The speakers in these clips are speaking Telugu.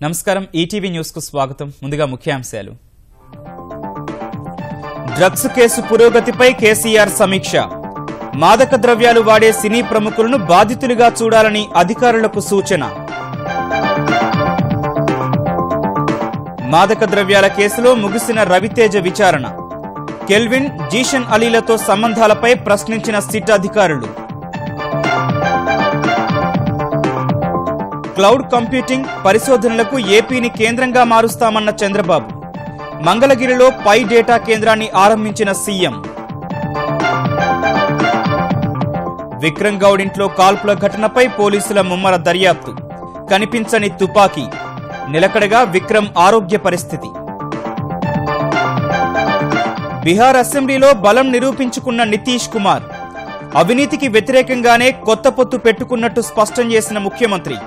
నమస్కారం ఈటీవీ న్యూస్ కు స్వాగతం. ముందుగా ముఖ్యాంశాలు. డ్రగ్స్ కేసు పురోగతిపై కేసీఆర్ సమీక్ష. మాదక ద్రవ్యాలు వాడే సినీ ప్రముఖులను బాధితులుగా చూడాలని అధికారులకు సూచన. మాదక ద్రవ్యాల కేసులో ముగిసిన రవితేజ విచారణ. కెల్విన్, జీషన్ అలీలతో సంబంధాలపై ప్రశ్నించిన సిట్ అధికారులు. క్లౌడ్ కంప్యూటింగ్ పరిశోధనలకు ఏపీని కేంద్రంగా మారుస్తామన్న చంద్రబాబు. మంగళగిరిలో పై డేటా కేంద్రాన్ని ఆరంభించిన సీఎం. విక్రమ్ గౌడ్ ఇంట్లో కాల్పుల ఘటనపై పోలీసుల ముమ్మర దర్యాప్తు. కనిపించని తుపాకీ. నిలకడగా విక్రమ్ ఆరోగ్య పరిస్థితి. బీహార్ అసెంబ్లీలో బలం నిరూపించుకున్న నితీష్ కుమార్. అవినీతికి వ్యతిరేకంగానే కొత్త పొత్తు పెట్టుకున్నట్టు స్పష్టం చేసిన ముఖ్యమంత్రి.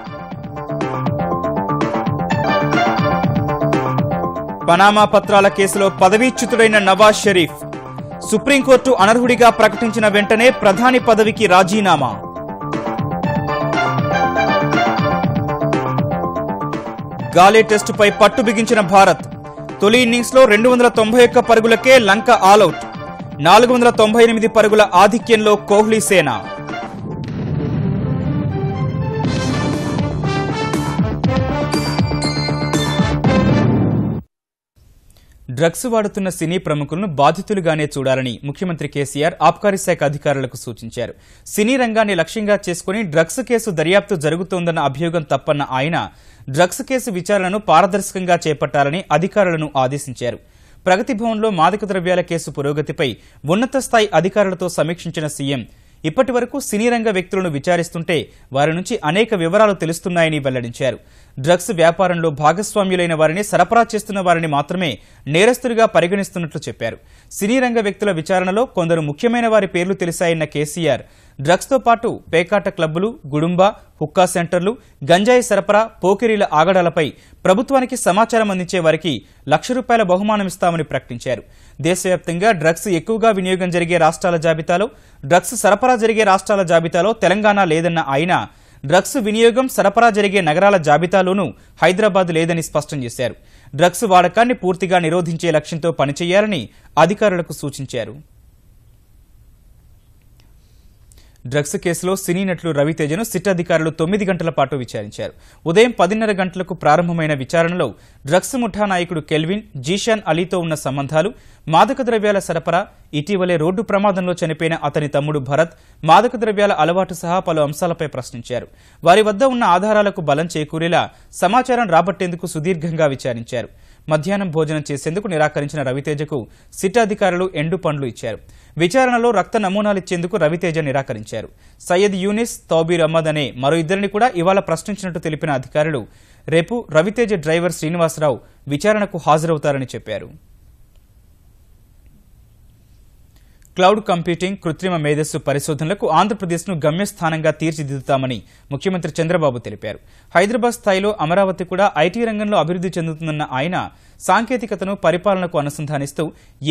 పనామా పత్రాల కేసులో పదవీచ్యుతుడైన నవాజ్ షరీఫ్. సుప్రీంకోర్టు అనర్హుడిగా ప్రకటించిన వెంటనే ప్రధాని పదవికి రాజీనామా. గాలే టెస్టుపై పట్టు బిగించిన భారత్. తొలి ఇన్నింగ్స్ లో 291 పరుగులకే లంక ఆలౌట్. 498 పరుగుల ఆధిక్యంలో కోహ్లీ సేన. డ్రగ్స్ వాడుతున్న సినీ ప్రముఖులను బాధితులుగానే చూడాలని ముఖ్యమంత్రి కేసీఆర్ ఆబ్కారీ శాఖ అధికారులకు సూచించారు. సినీ రంగాన్ని లక్ష్యంగా చేసుకుని డ్రగ్స్ కేసు దర్యాప్తు జరుగుతోందన్న అభియోగం తప్పన్న ఆయన డ్రగ్స్ కేసు విచారణను పారదర్శకంగా చేపట్టాలని అధికారులను ఆదేశించారు. ప్రగతి భవన్లో మాదక ద్రవ్యాల కేసు పురోగతిపై ఉన్నత స్థాయి అధికారులతో సమీక్షించిన సీఎం ఇప్పటి వరకు సినీ రంగ వ్యక్తులను విచారిస్తుంటే వారి నుంచి అనేక వివరాలు తెలుస్తున్నాయని వెల్లడించారు. డ్రగ్స్ వ్యాపారంలో భాగస్వామ్యులైన వారిని సరఫరా చేస్తున్న వారిని మాత్రమే నేరస్తులుగా పరిగణిస్తున్నట్లు చెప్పారు. సినీ రంగ వ్యక్తుల విచారణలో కొందరు ముఖ్యమైన వారి పేర్లు తెలిసాయన్న కేసీఆర్ డ్రగ్స్ తో పాటు పేకాట క్లబ్బులు, గుడుంబా, హుక్కా సెంటర్లు, గంజాయి సరఫరా, పోకిరీల ఆగడాలపై ప్రభుత్వానికి సమాచారం అందించే వారికి ₹1,00,000 బహుమానమిస్తామని ప్రకటించారు. దేశవ్యాప్తంగా డ్రగ్స్ ఎక్కువగా వినియోగం జరిగే రాష్ట్రాల జాబితాలో, డ్రగ్స్ సరఫరా జరిగే రాష్ట్రాల జాబితాలో తెలంగాణ లేదన్న ఆయన డ్రగ్స్ వినియోగం, సరఫరా జరిగే నగరాల జాబితాలోనూ హైదరాబాద్ లేదని స్పష్టం చేశారు. డ్రగ్స్ వాడకాన్ని పూర్తిగా నిరోధించే లక్ష్యంతో పనిచేయాలని అధికారులకు సూచించారు. డ్రగ్స్ కేసులో సినీ నటులు రవితేజను సిట్ అధికారులు 9 గంటల పాటు విచారించారు. ఉదయం 10:30 గంటలకు ప్రారంభమైన విచారణలో డ్రగ్స్ ముఠా నాయకుడు కెల్విన్, జీషాన్ అలీతో ఉన్న సంబంధాలు, మాదక ద్రవ్యాల సరఫరా, ఇటీవలే రోడ్డు ప్రమాదంలో చనిపోయిన అతని తమ్ముడు భరత్ మాదక ద్రవ్యాల అలవాటు సహా పలు అంశాలపై ప్రశ్నించారు. వారి వద్ద ఉన్న ఆధారాలకు బలం చేకూరేలా సమాచారం రాబట్టేందుకు సుదీర్ఘంగా విచారించారు. మధ్యాహ్నం భోజనం చేసేందుకు నిరాకరించిన రవితేజకు సిట్ అధికారులు ఎండు పండ్లు ఇచ్చారు. విచారణలో రక్త నమూనాలిచ్చేందుకు రవితేజ నిరాకరించారు. సయ్యద్ యూనిస్, తౌబీర్ అహ్మద్ అనే మరో ఇద్దరిని కూడా ఇవాళ ప్రశ్నించినట్టు తెలిపిన అధికారులు రేపు రవితేజ డ్రైవర్ శ్రీనివాసరావు విచారణకు హాజరవుతారని చెప్పారు. క్లౌడ్ కంప్యూటింగ్, కృత్రిమ మేధస్సు పరిశోధనలకు ఆంధ్రప్రదేశ్ను గమ్యస్థానంగా తీర్చిదిద్దుతామని ముఖ్యమంత్రి చంద్రబాబు తెలిపారు. హైదరాబాద్ స్థాయిలో అమరావతి కూడా ఐటీ రంగంలో అభివృద్ధి చెందుతుందన్న ఆయన సాంకేతికతను పరిపాలనకు అనుసంధానిస్తూ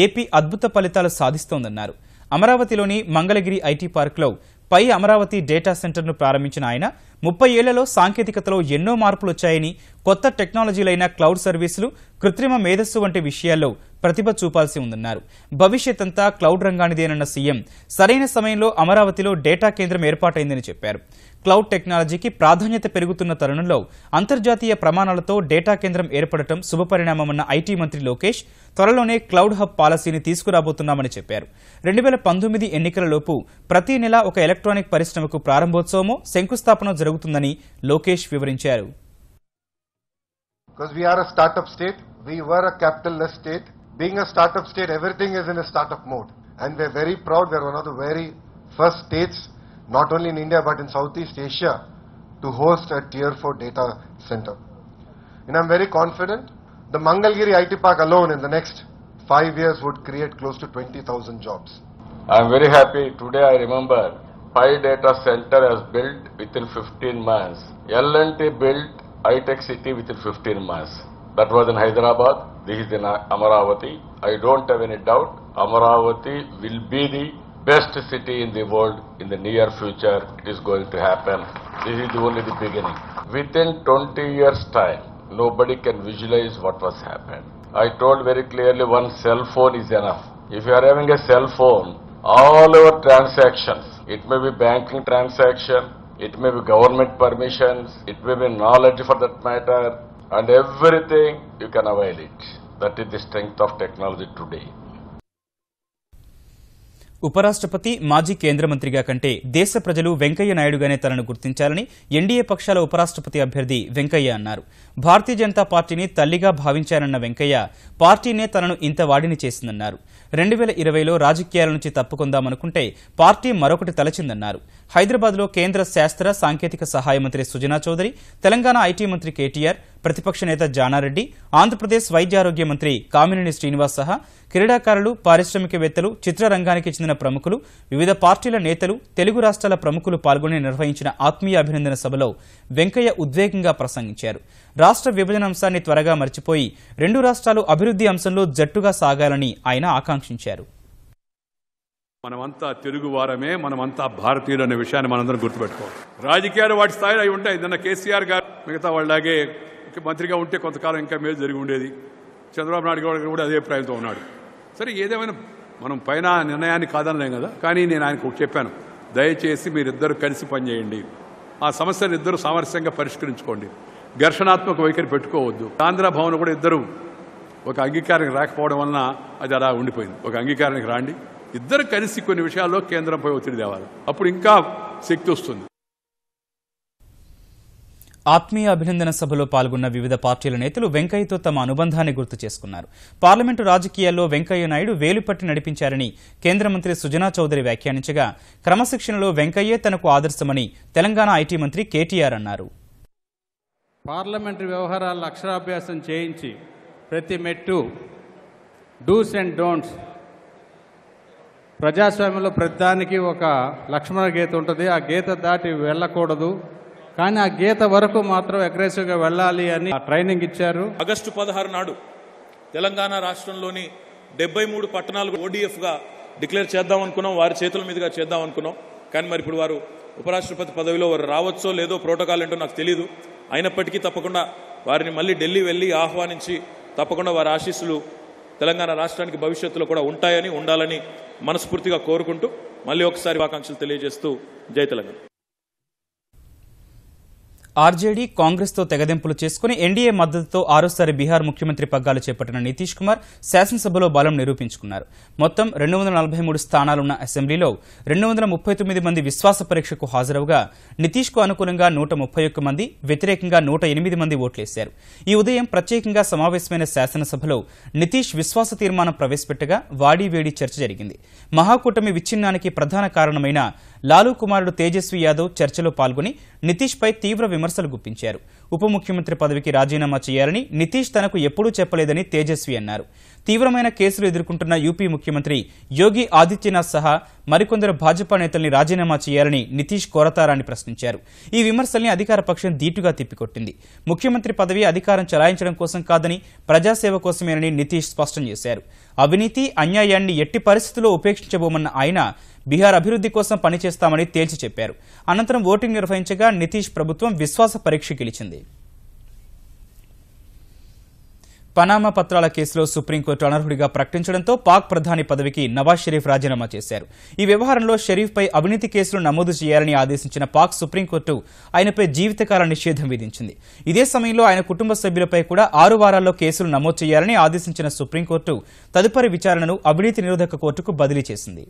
ఏపీ అద్భుత ఫలితాలు సాధిస్తోందన్నారు. అమరావతిలోని మంగళగిరి ఐటీ పార్కులో పై అమరావతి డేటా సెంటర్ను ప్రారంభించిన ఆయన 30 ఏళ్లలో సాంకేతికతలో ఎన్నో మార్పులు వచ్చాయని, కొత్త టెక్నాలజీలైన క్లౌడ్ సర్వీసులు, కృత్రిమ మేధస్సు వంటి విషయాల్లో ప్రతిభ చూపాల్సి ఉందన్నారు. భవిష్యత్ అంతా క్లౌడ్ రంగానిదేనన్న సీఎం సరైన సమయంలో అమరావతిలో డేటా కేంద్రం ఏర్పాటైందని చెప్పారు. క్లౌడ్ టెక్నాలజీకి ప్రాధాన్యత పెరుగుతున్న తరుణంలో అంతర్జాతీయ ప్రమాణాలతో డేటా కేంద్రం ఏర్పడటం శుభపరిణామమన్న ఐటీ మంత్రి లోకేష్ త్వరలోనే క్లౌడ్ హబ్ పాలసీని తీసుకురాబోతున్నామని చెప్పారు. 2019 ఎన్నికలలోపు ప్రతి నెల ఒక ఎలక్ట్రానిక్ పరిశ్రమకు ప్రారంభోత్సవమో, శంకుస్థాపన జరుగుతుందని లోకేష్ వివరించారు. Because we are a startup state, we were a capital-less state. Being a startup state, everything is in a startup mode. And we're very proud, we're one of the very first states, not only in India but in Southeast Asia, to host a Tier 4 data center. And I'm very confident, the Mangalgiri IT Park alone in the next 5 years would create close to 20,000 jobs. I'm very happy, today I remember, Pi Data Center has built within 15 months. L&T built high-tech city within 15 months. That was in Hyderabad. This is in Amaravati. I don't have any doubt Amaravati will be the best city in the world in the near future. It is going to happen. This is only the beginning. Within 20 years' time, nobody can visualize what was happened. I told very clearly one cell phone is enough. If you are having a cell phone, all our transactions, it may be banking transaction, it may be government permissions, it may be knowledge for that matter, and everything you can avail it. That is the strength of technology today. ఉపరాష్ట్రపతి మాజీ కేంద్ర మంత్రిగా కంటే దేశ ప్రజలు వెంకయ్య నాయుడుగానే తనను గుర్తించాలని ఎన్డీఏ పక్షాల ఉపరాష్ట్రపతి అభ్యర్థి వెంకయ్య అన్నారు. భారతీయ జనతా పార్టీని తల్లిగా భావించారన్న వెంకయ్య పార్టీనే తనను ఇంత వాడిని చేసిందన్నారు. 2020లో రాజకీయాల నుంచి తప్పుకుందామనుకుంటే పార్టీ మరొకటి తలచిందన్నారు. హైదరాబాద్లో కేంద్ర శాస్త్ర సాంకేతిక సహాయ మంత్రి సుజనా చౌదరి, తెలంగాణ ఐటీ మంత్రి కేటీఆర్, ప్రతిపక్ష నేత జానారెడ్డి, ఆంధ్రప్రదేశ్ వైద్యారోగ్య మంత్రి కామినేని శ్రీనివాస్ సహా క్రీడాకారులు, పారిశ్రామికవేత్తలు, చిత్రరంగానికి చెందిన ప్రముఖులు, వివిధ పార్టీల నేతలు, తెలుగు రాష్ట్రాల ప్రముఖులు పాల్గొని నిర్వహించిన ఆత్మీయ అభినందన సభలో వెంకయ్య ఉద్వేగంగా ప్రసంగించారు. రాష్ట్ర విభజన అంశాన్ని త్వరగా మర్చిపోయి 2 రాష్ట్రాలు అభివృద్ధి అంశంలో జట్టుగా సాగాలని ఆయన ఆకాంక్షించారు. మనమంతా తెలుగువారమే, మనమంతా భారతీయులు అనే విషయాన్ని మనందరం గుర్తుపెట్టుకోవాలి. రాజకీయాలు వాటి స్థాయిలో అవి ఉంటాయి. నిన్న కేసీఆర్ గారు మిగతా వాళ్ళలాగే మంత్రిగా ఉంటే కొంతకాలం ఇంకా మేలు జరిగి ఉండేది. చంద్రబాబు నాయుడు గారు కూడా అదే అభిప్రాయంతో ఉన్నాడు. సరే, ఏదేమైనా మనం పైన నిర్ణయాన్ని కాదనలేం కదా. కానీ నేను ఆయనకు చెప్పాను, దయచేసి మీరిద్దరు కలిసి పనిచేయండి, ఆ సమస్యను ఇద్దరు సామరస్యంగా పరిష్కరించుకోండి, ఘర్షణాత్మక వైఖరి పెట్టుకోవద్దు. ఆంధ్ర భవన్ కూడా ఇద్దరు ఒక అంగీకారానికి రాకపోవడం వలన అది అలా ఉండిపోయింది. ఒక అంగీకారానికి రాండి, ఇద్దరు కలిసి కొన్ని విషయాల్లో కేంద్రంపై ఒత్తిడి తేవాలి, అప్పుడు ఇంకా శక్తి వస్తుంది. ఆత్మీయ అభినందన సభలో పాల్గొన్న వివిధ పార్టీల నేతలు వెంకయ్యతో తమ అనుబంధాన్ని గుర్తు చేసుకున్నారు. పార్లమెంటు రాజకీయాల్లో వెంకయ్య నాయుడు వేలుపట్టి నడిపించారని కేంద్ర మంత్రి సుజనా చౌదరి వ్యాఖ్యానించగా, క్రమశిక్షణలో వెంకయ్యే తనకు ఆదర్శమని తెలంగాణ ఐటీ మంత్రి కేటీఆర్ అన్నారు. పార్లమెంటరీ వ్యవహారాలను అక్షరాభ్యాసం చేయించి ప్రతి మెట్టు డూస్ అండ్ డోంట్స్, ప్రజాస్వామ్యంలో ప్రతిదానికి ఒక లక్ష్మణ గీత ఉంటుంది. ఆ గీత దాటి వెళ్ళకూడదు, కానీ ఆ గీత వరకు మాత్రం అగ్రెసివ్గా వెళ్ళాలి అని ట్రైనింగ్ ఇచ్చారు. ఆగస్టు 16 నాడు తెలంగాణ రాష్ట్రంలోని 73 పట్టణాలు ఓడిఎఫ్గా డిక్లేర్ చేద్దాం అనుకున్నాం, వారి చేతుల మీదుగా చేద్దాం అనుకున్నాం. కానీ మరి ఇప్పుడు వారు ఉపరాష్ట్రపతి పదవిలో వారు రావచ్చో లేదో, ప్రోటోకాల్ ఏంటో నాకు తెలియదు. అయినప్పటికీ తప్పకుండా వారిని మళ్ళీ ఢిల్లీ వెళ్ళి ఆహ్వానించి తప్పకుండా వారి ఆశీస్సులు తెలంగాణ రాష్ట్రానికి భవిష్యత్తులో కూడా ఉంటాయని, ఉండాలని మనస్ఫూర్తిగా కోరుకుంటూ మళ్ళీ ఒకసారి ఆకాంక్షలు తెలియజేస్తూ జై తెలంగాణ. ఆర్జేడీ, కాంగ్రెస్తో తెగదెంపులు చేసుకుని ఎన్డీఏ మద్దతుతో ఆరోసారి బీహార్ ముఖ్యమంత్రి పగ్గాలు చేపట్టిన నితీష్ కుమార్ శాసనసభలో బలం నిరూపించుకున్నారు. మొత్తం 243 స్థానాలున్న అసెంబ్లీలో 239 మంది విశ్వాస పరీక్షకు హాజరవగా నితీష్కు అనుకూలంగా 131 మంది, వ్యతిరేకంగా 108 మంది ఓట్లేశారు. ఈ ఉదయం ప్రత్యేకంగా సమావేశమైన శాసనసభలో నితీష్ విశ్వాస తీర్మానం ప్రవేశపెట్టగా వాడీవేడి చర్చ జరిగింది. మహాకూటమి విచ్ఛిన్నానికి ప్రధాన కారణమైన లాలూ కుమారుడు తేజస్వి యాదవ్ చర్చలో పాల్గొని నితీష్పై తీవ్ర విమర్శలు గుప్పించారు. ఉప ముఖ్యమంత్రి పదవికి రాజీనామా చేయాలని నితీష్ తనకు ఎప్పుడూ చెప్పలేదని తేజస్వి అన్నారు. తీవ్రమైన కేసులు ఎదుర్కొంటున్న యూపీ ముఖ్యమంత్రి యోగి ఆదిత్యనాథ్ సహా మరికొందరు భాజపా నేతల్ని రాజీనామా చేయాలని నితీష్ కోరతారని ప్రశ్నించారు. ఈ విమర్శల్ని అధికార పక్షం ధీటుగా తిప్పికొట్టింది. ముఖ్యమంత్రి పదవి అధికారం చలాయించడం కోసం కాదని, ప్రజాసేవ కోసమేనని నితీష్ స్పష్టం చేశారు. అవినీతి, అన్యాయాన్ని ఎట్టి పరిస్థితుల్లో ఉపేక్షించబోమన్న ఆయన బీహార్ అభివృద్ధి కోసం పనిచేస్తామని తేల్చి చెప్పారు. అనంతరం ఓటింగ్ నిర్వహించగా నితీష్ ప్రభుత్వం విశ్వాస పరీక్ష గెలిచింది. పనామా పత్రాల కేసులో సుప్రీంకోర్టు అనర్హుడిగా ప్రకటించడంతో పాక్ ప్రధాని పదవికి నవాజ్ షరీఫ్ రాజీనామా చేశారు. ఈ వ్యవహారంలో షరీఫ్పై అవినీతి కేసులు నమోదు చేయాలని ఆదేశించిన పాక్ సుప్రీంకోర్టు ఆయనపై జీవితకాల నిషేధం విధించింది. ఇదే సమయంలో ఆయన కుటుంబ సభ్యులపై కూడా 6 వారాల్లో కేసులు నమోదు చేయాలని ఆదేశించిన సుప్రీంకోర్టు తదుపరి విచారణను అవినీతి నిరోధక కోర్టుకు బదిలీ చేసింది.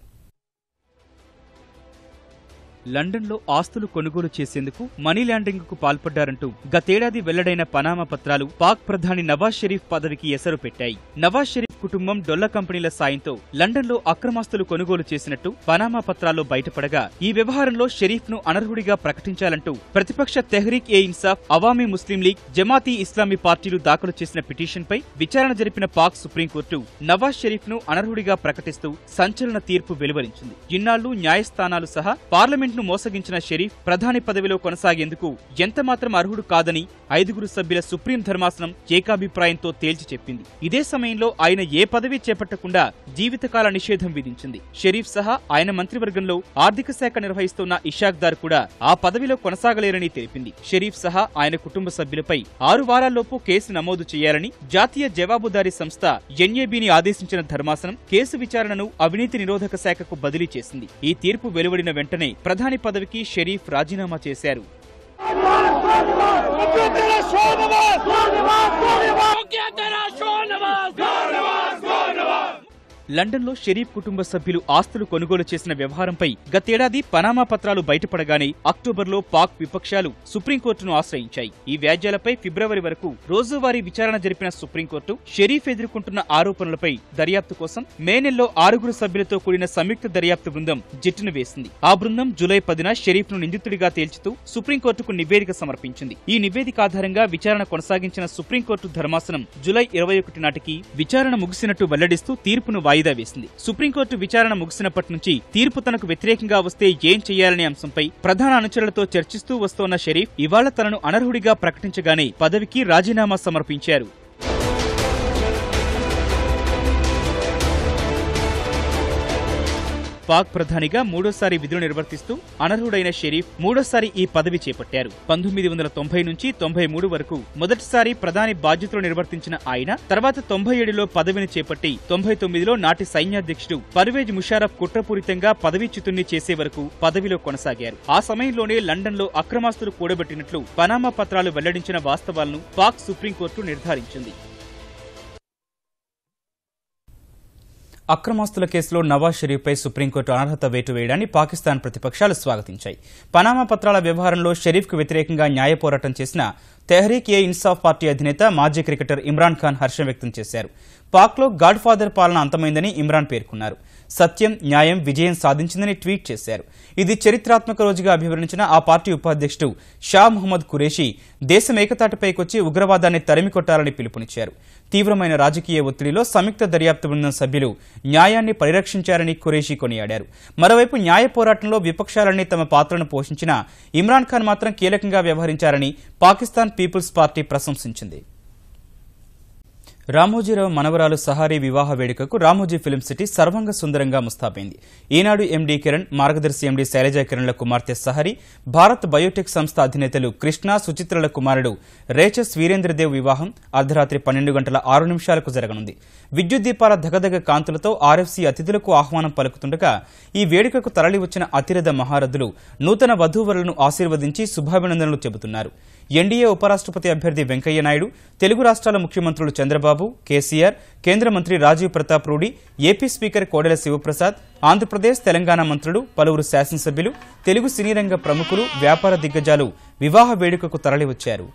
లండన్లో ఆస్తులు కొనుగోలు చేసేందుకు మనీ లాండరింగ్కు పాల్పడ్డారంటూ గతేడాది వెల్లడైన పనామా పత్రాలు పాక్ ప్రధాని నవాజ్ షరీఫ్ పదవికి ఎసరు పెట్టాయి. నవాజ్ షరీఫ్ కుటుంబం డొల్ల కంపెనీల సాయంతో లండన్లో అక్రమాస్తులు కొనుగోలు చేసినట్టు పనామా పత్రాల్లో బయటపడగా, ఈ వ్యవహారంలో షరీఫ్ ను అనర్హుడిగా ప్రకటించాలంటూ ప్రతిపక్ష తెహ్రీక్ ఏ ఇన్సాఫ్, అవామీ ముస్లిం లీగ్, జమాతీ ఇస్లామీ పార్టీలు దాఖలు చేసిన పిటిషన్పై విచారణ జరిపిన పాక్ సుప్రీంకోర్టు నవాజ్ షరీఫ్ ను అనర్హుడిగా ప్రకటిస్తూ సంచలన తీర్పు వెలువరించింది. ఇన్నాళ్లు న్యాయస్థానాలు సహా పార్లమెంట్ ను మోసగించిన షరీఫ్ ప్రధాని పదవిలో కొనసాగేందుకు ఎంతమాత్రం అర్హుడు కాదని 5 సభ్యుల సుప్రీం ధర్మాసనం ఏకాభిప్రాయంతో తేల్చి చెప్పింది. ఇదే సమయంలో ఆయన ఏ పదవి చేపట్టకుండా జీవితకాల నిషేధం విధించింది. షరీఫ్ సహా ఆయన మంత్రివర్గంలో ఆర్థిక శాఖ నిర్వహిస్తున్న ఇషాక్ దార్ కూడా ఆ పదవిలో కొనసాగలేరని తెలిపింది. షరీఫ్ సహా ఆయన కుటుంబ సభ్యులపై 6 వారాల్లోపు కేసు నమోదు చేయాలని జాతీయ జవాబుదారీ సంస్థ ఎన్ఏబీని ఆదేశించిన ధర్మాసనం కేసు విచారణను అవినీతి నిరోధక శాఖకు బదిలీ చేసింది. ఈ తీర్పు వెలువడిన వెంటనే ప్రధాని పదవికి షరీఫ్ రాజీనామా చేశారు. లండన్లో షరీఫ్ కుటుంబ సభ్యులు ఆస్తులు కొనుగోలు చేసిన వ్యవహారంపై గతేడాది పనామా పత్రాలు బయటపడగానే అక్టోబర్లో పాక్ విపక్షాలు సుప్రీంకోర్టును ఆశ్రయించాయి. ఈ వ్యాజ్యాలపై ఫిబ్రవరి వరకు రోజువారీ విచారణ జరిపిన సుప్రీంకోర్టు షరీఫ్ ఎదుర్కొంటున్న ఆరోపణలపై దర్యాప్తు కోసం మే నెలలో 6 సభ్యులతో కూడిన సంయుక్త దర్యాప్తు బృందం జిట్టును వేసింది. ఆ బృందం జూలై 10న షరీఫ్ ను నిందితుడిగా తేల్చుతూ సుప్రీంకోర్టుకు నివేదిక సమర్పించింది. ఈ నివేదిక ఆధారంగా విచారణ కొనసాగించిన సుప్రీంకోర్టు ధర్మాసనం జూలై 21 నాటికి విచారణ ముగిసినట్టు వెల్లడిస్తూ తీర్పును వాయిదా వేసింది. సుప్రీంకోర్టు విచారణ ముగిసినప్పటి నుంచి తీర్పు తనకు వ్యతిరేకంగా వస్తే ఏం చేయాలనే అంశంపై ప్రధాన అనుచరులతో చర్చిస్తూ వస్తోన్న షరీఫ్ ఇవాళ తనను అనర్హుడిగా ప్రకటించగానే పదవికి రాజీనామా సమర్పించారు. పాక్ ప్రధానిగా మూడోసారి విధులు నిర్వర్తిస్తూ అనర్హుడైన షరీఫ్ మూడోసారి ఈ పదవి చేపట్టారు. 1990 నుంచి 93 వరకు మొదటిసారి ప్రధాని బాధ్యతలు నిర్వర్తించిన ఆయన తర్వాత 97లో పదవిని చేపట్టి 99లో నాటి సైన్యాధ్యక్షుడు పర్వేజ్ ముషారఫ్ కుట్రపూరితంగా పదవీచ్యుతుణ్ణి చేసే వరకు పదవిలో కొనసాగారు. ఆ సమయంలోనే లండన్లో అక్రమాస్తులు కూడబెట్టినట్లు పనామా పత్రాలు వెల్లడించిన వాస్తవాలను పాక్ సుప్రీంకోర్టు నిర్ధారించింది. అక్రమాస్తుల కేసులో నవాజ్ షరీఫ్పై సుప్రీంకోర్టు అనర్హత వేటు వేయడాన్ని పాకిస్తాన్ ప్రతిపక్షాలు స్వాగతించాయి. పనామా పత్రాల వ్యవహారంలో షరీఫ్కు వ్యతిరేకంగా న్యాయ పోరాటం చేసిన తెహ్రీక్ ఏ ఇన్సాఫ్ పార్టీ అధినేత మాజీ క్రికెటర్ ఇమ్రాన్ ఖాన్ హర్షం వ్యక్తం చేశారు. పాక్లో గాడ్ ఫాదర్ పాలన అంతమైందని ఇమ్రాన్ పేర్కొన్నారు. సత్యం, న్యాయం విజయం సాధించిందని ట్వీట్ చేశారు. ఇది చరిత్రాత్మక రోజుగా అభివర్ణించిన ఆ పార్టీ ఉపాధ్యక్షుడు షా మహమ్మద్ ఖురేషీ దేశం ఏకతాటిపైకొచ్చి ఉగ్రవాదాన్ని తరిమికొట్టాలని పిలుపునిచ్చారు. తీవ్రమైన రాజకీయ ఒత్తిడిలో సంయుక్త దర్యాప్తు బృందం సభ్యులు న్యాయాన్ని పరిరక్షించారని ఖురేషీ కొనియాడారు. మరోవైపు న్యాయ పోరాటంలో విపక్షాలన్నీ తమ పాత్రను పోషించినా ఇమ్రాన్ ఖాన్ మాత్రం కీలకంగా వ్యవహరించారని పాకిస్తాన్ పీపుల్స్ పార్టీ ప్రశంసించింది. రామోజీరావు మనవరాలు సహారీ వివాహ వేడుకకు రామోజీ ఫిల్మ్ సిటీ సర్వంగ సుందరంగా ముస్తాబైంది. ఈనాడు ఎండీ కిరణ్, మార్గదర్శి ఎండీ శైలజా కిరణ్ల కుమార్తె సహరి, భారత్ బయోటెక్ సంస్థ అధినేతలు కృష్ణ, సుచిత్రల కుమారుడు రేచస్ వీరేంద్రదేవ్ వివాహం అర్ధరాత్రి 12:06 జరగనుంది. విద్యుత్ దీపాల దగదగ కాంతులతో ఆర్ఎఫ్సీ అతిథులకు ఆహ్వానం పలుకుతుండగా ఈ వేడుకకు తరలివచ్చిన అతిరథ మహారథులు నూతన వధూవరులను ఆశీర్వదించి శుభాభినందనలు చెబుతున్నారు. ఎన్డీఏ ఉపరాష్ట్రపతి అభ్యర్థి వెంకయ్యనాయుడు, తెలుగు రాష్ట్రాల ముఖ్యమంత్రులు చంద్రబాబు, కేసీఆర్, కేంద్ర మంత్రి రాజీవ్ ప్రతాప్ రూడి, ఏపీ స్పీకర్ కోడెల శివప్రసాద్, ఆంధ్రప్రదేశ్, తెలంగాణ మంత్రులు, పలువురు శాసనసభ్యులు, తెలుగు సినీ రంగ ప్రముఖులు, వ్యాపార దిగ్గజాలు వివాహ వేడుకకు తరలివచ్చారు.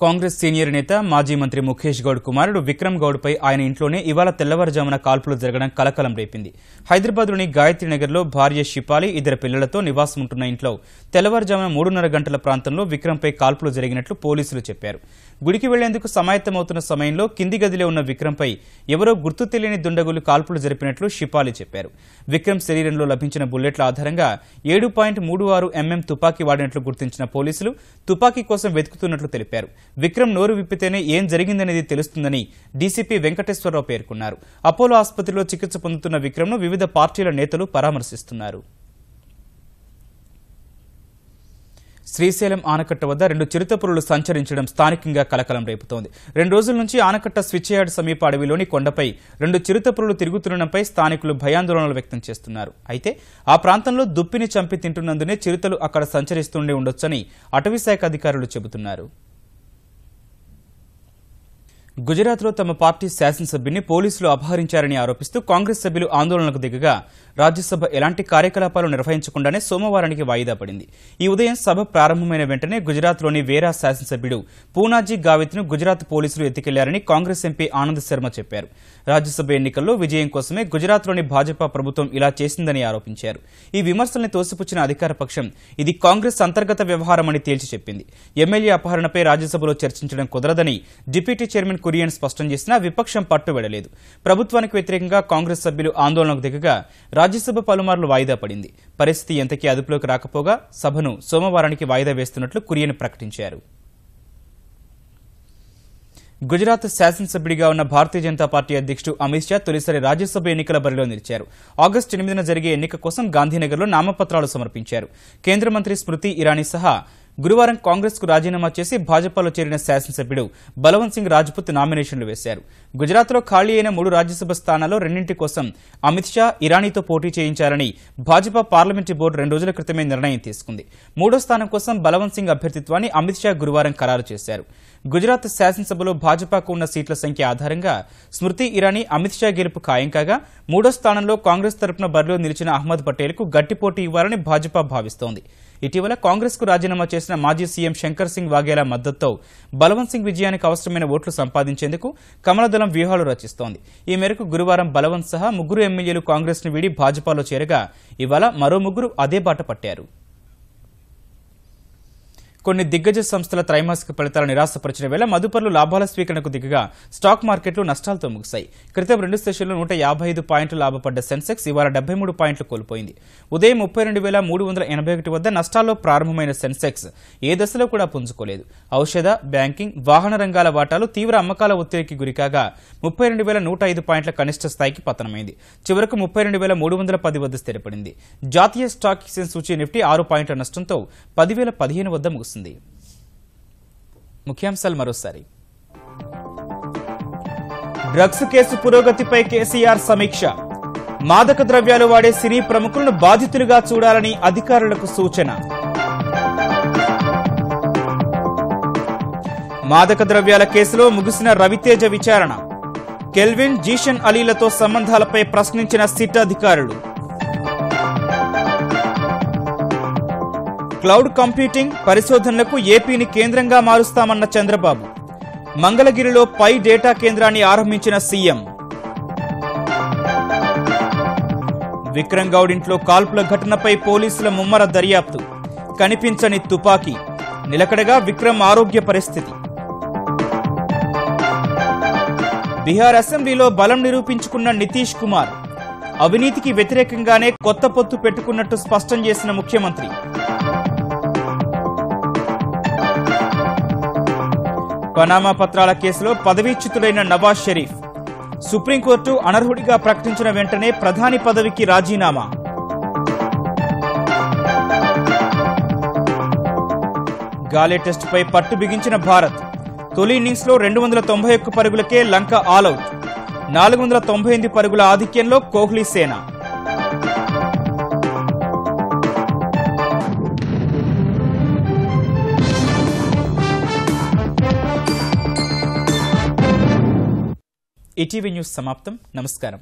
కాంగ్రెస్ సీనియర్ నేత మాజీ మంత్రి ముఖేష్ గౌడ్ కుమారుడు విక్రమ్ గౌడ్పై ఆయన ఇంట్లోనే ఇవాళ తెల్లవారుజామున కాల్పులు జరగడం కలకలం రేపింది. హైదరాబాద్లోని గాయత్రీనగర్లో భార్య షిపాలి, ఇద్దరు పిల్లలతో నివాసం ఉంటున్న ఇంట్లో తెల్లవారుజామున 3:30 గంటల ప్రాంతంలో విక్రమ్పై కాల్పులు జరిగినట్లు పోలీసులు చెప్పారు. గుడికి వెళ్లేందుకు సమాయత్తమవుతున్న సమయంలో కింది గదిలో ఉన్న విక్రమ్పై ఎవరో గుర్తు తెలియని దుండగులు కాల్పులు జరిపినట్లు షిపాలి చెప్పారు. విక్రమ్ శరీరంలో లభించిన బుల్లెట్ల ఆధారంగా 7.36 mm తుపాకీ వాడినట్లు గుర్తించిన పోలీసులు తుపాకీ కోసం వెతుకుతున్నట్లు తెలిపారు. విక్రమ్ నోరు విప్పితేనే ఏం జరిగిందనేది తెలుస్తుందని డీసీపీ వెంకటేశ్వరరావు పేర్కొన్నారు. అపోలో ఆసుపత్రిలో చికిత్స పొందుతున్న విక్రమ్ను వివిధ పార్టీల నేతలు పరామర్శిస్తున్నారు. శ్రీశైలం ఆనకట్ట వద్ద 2 చిరుతపులులు సంచరించడం స్థానికంగా కలకలం రేపుతోంది. 2 రోజుల నుంచి ఆనకట్ట స్విచ్ యార్డ్ సమీప అడవిలోని కొండపై 2 చిరుతపులులు తిరుగుతుండడంపై స్థానికులు భయాందోళనలు వ్యక్తం చేస్తున్నారు. అయితే ఆ ప్రాంతంలో దుప్పిని చంపి తింటున్నందునే చిరుతలు అక్కడ సంచరిస్తుండే ఉండొచ్చని అటవీశాఖ అధికారులు చెబుతున్నారు. గుజరాత్లో తమ పార్టీ శాసనసభ్యుని పోలీసులు అపహరించారని ఆరోపిస్తూ కాంగ్రెస్ సభ్యులు ఆందోళనకు దిగగా రాజ్యసభ ఎలాంటి కార్యకలాపాలు నిర్వహించకుండానే సోమవారానికి వాయిదా పడింది. ఈ ఉదయం సభ ప్రారంభమైన వెంటనే గుజరాత్లోని వేరా శాసనసభ్యుడు పూనాజీ గావిత్ను గుజరాత్ పోలీసులు ఎత్తుకెళ్లారని కాంగ్రెస్ ఎంపీ ఆనంద్ శర్మ చెప్పారు. రాజ్యసభ ఎన్నికల్లో విజయం కోసమే గుజరాత్లోని భాజపా ప్రభుత్వం ఇలా చేసిందని ఆరోపించారు. ఈ విమర్శల్ని తోసిపుచ్చిన అధికార పక్షం ఇది కాంగ్రెస్ అంతర్గత వ్యవహారమని తేల్చి చెప్పింది. ఎమ్మెల్యే అపహరణపై రాజ్యసభలో చర్చించడం కుదరదని డిప్యూటీ చైర్మన్ కురియన్ స్పష్టం చేసినా విపక్షం పట్టు వెడలేదు. ప్రభుత్వానికి వ్యతిరేకంగా కాంగ్రెస్ సభ్యులు ఆందోళనకు దిగగా రాజ్యసభ పలుమార్లు వాయిదా పడింది. పరిస్థితి ఎంతకీ అదుపులోకి రాకపోగా సభను సోమవారానికి వాయిదా వేస్తున్నట్లు కురియన్ ప్రకటించారు. గుజరాత్ శాసనసభ్యుడిగా ఉన్న భారతీయ జనతా పార్టీ అధ్యక్షుడు అమిత్ షా తొలిసారి రాజ్యసభ ఎన్నికల బరిలో నిలిచారు. ఆగస్టు 8న జరిగే ఎన్నిక కోసం గాంధీనగర్లో నామపత్రాలు సమర్పించారు. కేంద్ర మంత్రి స్మృతి ఇరానీ సహా గురువారం కాంగ్రెస్ కు రాజీనామా చేసి భాజపాలో చేరిన శాసనసభ్యుడు బలవంత్ సింగ్ రాజ్పుత్ నామినేషన్లు వేశారు. గుజరాత్లో ఖాళీ అయిన 3 రాజ్యసభ స్థానాల్లో 2 కోసం అమిత్ షా, ఇరానీతో పోటీ చేయించాలని భాజపా పార్లమెంటరీ బోర్డు 2 రోజుల క్రితమే నిర్ణయం తీసుకుంది. 3వ స్థానం కోసం బలవంత్ సింగ్ అభ్యర్థిత్వాన్ని అమిత్ షా గురువారం ఖరారు చేశారు. గుజరాత్ శాసనసభలో భాజపాకు ఉన్న సీట్ల సంఖ్య ఆధారంగా స్మృతి ఇరానీ, అమిత్ షా గెలుపు ఖాయం కాగా 3వ స్థానంలో కాంగ్రెస్ తరపున బరిలో నిలిచిన అహ్మద్ పటేల్ కు గట్టి పోటీ ఇవ్వాలని భాజపా భావిస్తోంది. ఇటీవల కాంగ్రెస్ కు రాజీనామా చేసిన మాజీ సీఎం శంకర్ సింగ్ వాఘేలా మద్దతుతో బలవంత్ సింగ్ విజయానికి అవసరమైన ఓట్లు సంపాదించేందుకు కమలదళం వ్యూహాలు రచిస్తోంది. ఈ మేరకు గురువారం బలవంత్ సహా 3 ఎమ్మెల్యేలు కాంగ్రెస్ ను వీడి భాజపాలో చేరగా ఇవాళ మరో 3 అదే బాట పట్టారు. కొన్ని దిగ్గజ సంస్థల త్రైమాసిక ఫలితాలు నిరాశపరిచిన వేళ మదుపర్లు లాభాల స్వీకరణకు దిగగా స్టాక్ మార్కెట్లు నష్టాలతో ముగిశాయి. క్రితం 2 సెషన్లో 155 పాయింట్లు లాభపడ్డ సెన్సెక్స్ ఇవాళ 73 పాయింట్లు కోల్పోయింది. ఉదయం 32,381 వద్ద నష్టాల్లో ప్రారంభమైన సెన్సెక్స్ ఏ దశలో కూడా పుంజుకోలేదు. ఔషధ, బ్యాంకింగ్, వాహన రంగాల వాటాలు తీవ్ర అమ్మకాల ఒత్తిడికి గురికాగా 32,105 పాయింట్ల కనిష్ట స్థాయికి పతనమైంది. చివరకు 32,310 వద్ద స్థిరపడింది. జాతీయ స్టాక్ ఎక్స్చేంజ్ సూచీ నిఫ్టీ 6 పాయింట్ల నష్టంతో 10,015 వద్ద ముగిసింది. ముఖ్యాంశాలు మరోసారి. డ్రగ్స్ కేసు పురోగతిపై కేసీఆర్ సమీక్ష. మాదక ద్రవ్యాలు వాడే సినీ ప్రముఖులను బాధితులుగా చూడాలని అధికారులకు సూచన. మాదక ద్రవ్యాల కేసులో ముగిసిన రవితేజ విచారణ. కెల్విన్, జీషన్ అలీలతో సంబంధాలపై ప్రశ్నించిన సిట్ అధికారులు. క్లౌడ్ కంప్యూటింగ్ పరిశోధనలకు ఏపీని కేంద్రంగా మారుస్తామన్న చంద్రబాబు. మంగళగిరిలో పై డేటా కేంద్రాన్ని ఆరంభించిన సీఎం. విక్రమ్ గౌడ్ ఇంట్లో కాల్పుల ఘటనపై పోలీసుల ముమ్మర దర్యాప్తు. కనిపించని తుపాకీ. నిలకడగా విక్రమ్ ఆరోగ్య పరిస్థితి. బీహార్ అసెంబ్లీలో బలం నిరూపించుకున్న నితీష్ కుమార్. అవినీతికి వ్యతిరేకంగానే కొత్త పొత్తు పెట్టుకున్నట్టు స్పష్టం చేసిన ముఖ్యమంత్రి. పనామా పత్రాల కేసులో పదవీచ్యుతుడైన నవాజ్ షరీఫ్. సుప్రీంకోర్టు అనర్హుడిగా ప్రకటించిన వెంటనే ప్రధాని పదవికి రాజీనామా. గాలే టెస్టుపై పట్టు బిగించిన భారత్. తొలి ఇన్నింగ్స్లో 291 పరుగులకే లంక ఆలౌట్. 498 పరుగుల ఆధిక్యంలో కోహ్లీ సేన. ఈటీవీ న్యూస్ సమాప్తం. నమస్కారం.